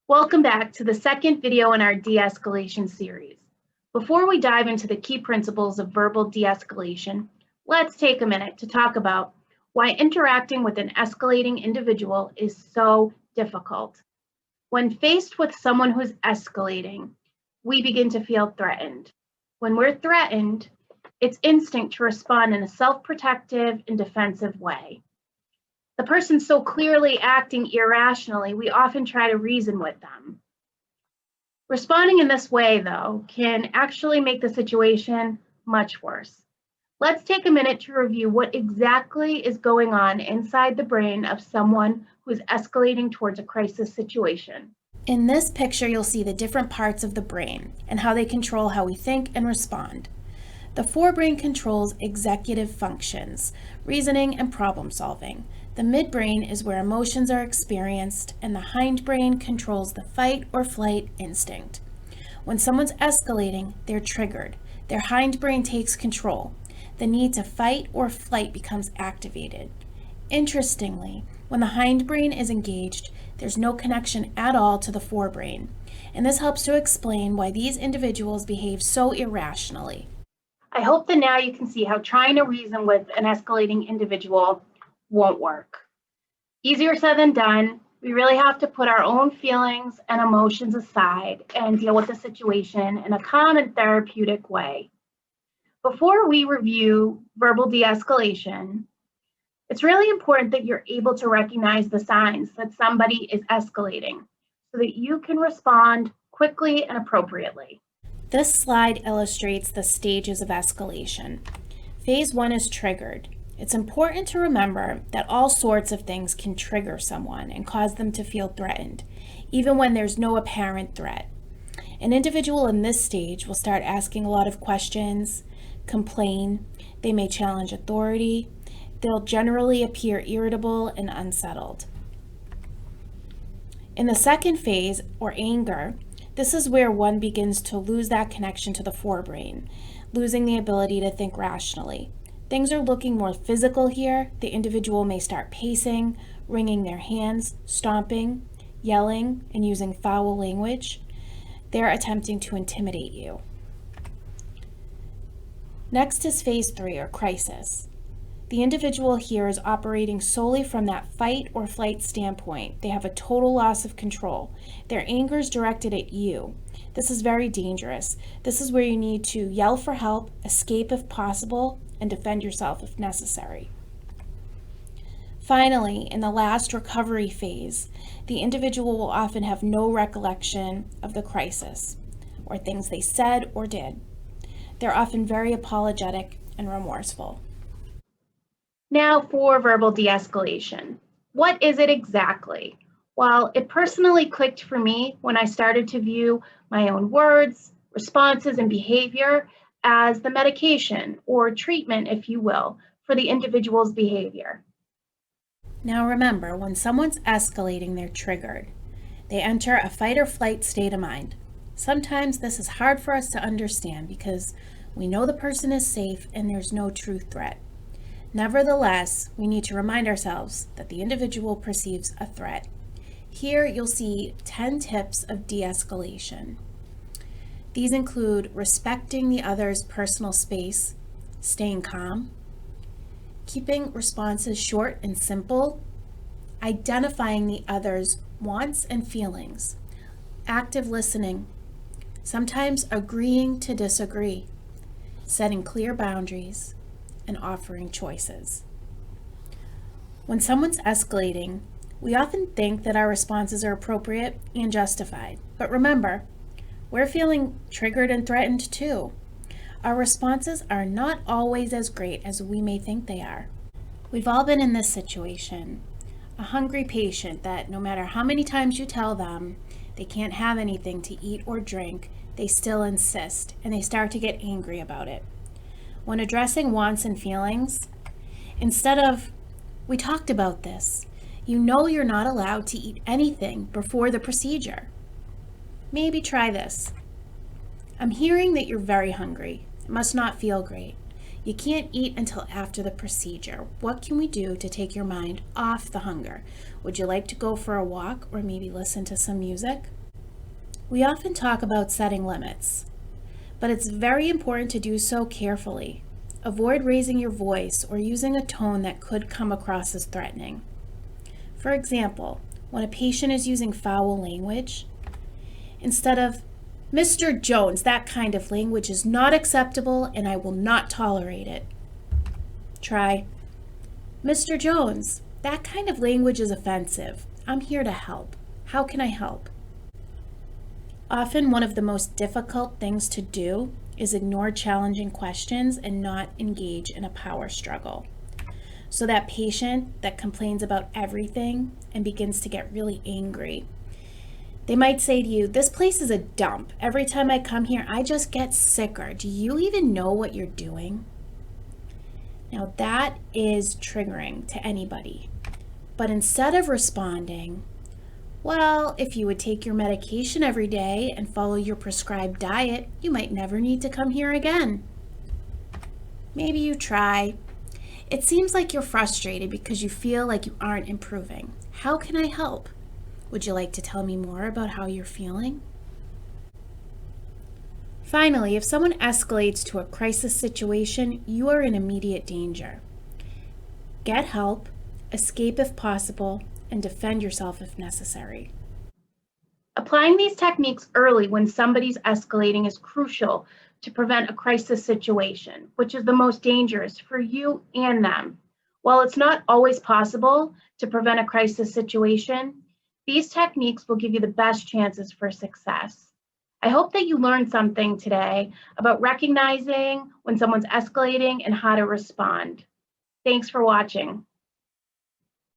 Welcome back to the second video in our de-escalation series. Before we dive into the key principles of verbal de-escalation, let's take a minute to talk about why interacting with an escalating individual is so difficult. When faced with someone who's escalating, we begin to feel threatened. When we're threatened, it's instinct to respond in a self-protective and defensive way. The person's so clearly acting irrationally, we often try to reason with them. Responding in this way, though, can actually make the situation much worse. Let's take a minute to review what exactly is going on inside the brain of someone who is escalating towards a crisis situation. In this picture, you'll see the different parts of the brain and how they control how we think and respond. The forebrain controls executive functions, reasoning, and problem solving. The midbrain is where emotions are experienced, and the hindbrain controls the fight or flight instinct. When someone's escalating, they're triggered. Their hindbrain takes control. The need to fight or flight becomes activated. Interestingly, when the hindbrain is engaged, there's no connection at all to the forebrain, and this helps to explain why these individuals behave so irrationally. I hope that now you can see how trying to reason with an escalating individual won't work. Easier said than done. We really have to put our own feelings and emotions aside and deal with the situation in a calm and therapeutic way. Before we review verbal de-escalation, it's really important that you're able to recognize the signs that somebody is escalating so that you can respond quickly and appropriately. This slide illustrates the stages of escalation. Phase 1 is triggered. It's important to remember that all sorts of things can trigger someone and cause them to feel threatened, even when there's no apparent threat. An individual in this stage will start asking a lot of questions, complain, they may challenge authority, they'll generally appear irritable and unsettled. In the second phase, or anger, this is where one begins to lose that connection to the forebrain, losing the ability to think rationally. Things are looking more physical here. The individual may start pacing, wringing their hands, stomping, yelling, and using foul language. They're attempting to intimidate you. Next is phase 3, or crisis. The individual here is operating solely from that fight or flight standpoint. They have a total loss of control. Their anger is directed at you. This is very dangerous. This is where you need to yell for help, escape if possible, and defend yourself if necessary. Finally, in the last recovery phase, the individual will often have no recollection of the crisis or things they said or did. They're often very apologetic and remorseful. Now for verbal de-escalation. What is it exactly? Well, it personally clicked for me when I started to view my own words, responses, and behavior as the medication or treatment, if you will, for the individual's behavior. Now remember, when someone's escalating, they're triggered. They enter a fight or flight state of mind. Sometimes this is hard for us to understand because we know the person is safe and there's no true threat. Nevertheless, we need to remind ourselves that the individual perceives a threat. Here you'll see 10 tips of de-escalation. These include respecting the other's personal space, staying calm, keeping responses short and simple, identifying the other's wants and feelings, active listening, sometimes agreeing to disagree, setting clear boundaries, and offering choices. When someone's escalating, we often think that our responses are appropriate and justified. But remember, we're feeling triggered and threatened too. Our responses are not always as great as we may think they are. We've all been in this situation. A hungry patient that no matter how many times you tell them they can't have anything to eat or drink, they still insist and they start to get angry about it. When addressing wants and feelings, instead of, "We talked about this. You know you're not allowed to eat anything before the procedure. Maybe try this. I'm hearing that you're very hungry. It must not feel great. You can't eat until after the procedure. What can we do to take your mind off the hunger? Would you like to go for a walk or maybe listen to some music? We often talk about setting limits, but it's very important to do so carefully. Avoid raising your voice or using a tone that could come across as threatening. For example, when a patient is using foul language, instead of, "Mr. Jones, that kind of language is not acceptable and I will not tolerate it," try, "Mr. Jones, that kind of language is offensive. I'm here to help. How can I help?" Often one of the most difficult things to do is ignore challenging questions and not engage in a power struggle. So that patient that complains about everything and begins to get really angry, they might say to you, "This place is a dump. Every time I come here, I just get sicker. Do you even know what you're doing?" Now that is triggering to anybody. But instead of responding, "Well, if you would take your medication every day and follow your prescribed diet, you might never need to come here again." Maybe you try. It seems like you're frustrated because you feel like you aren't improving. How can I help? Would you like to tell me more about how you're feeling? Finally, if someone escalates to a crisis situation, you are in immediate danger. Get help, escape if possible, and defend yourself if necessary. Applying these techniques early when somebody's escalating is crucial to prevent a crisis situation, which is the most dangerous for you and them. While it's not always possible to prevent a crisis situation, these techniques will give you the best chances for success. I hope that you learned something today about recognizing when someone's escalating and how to respond. Thanks for watching.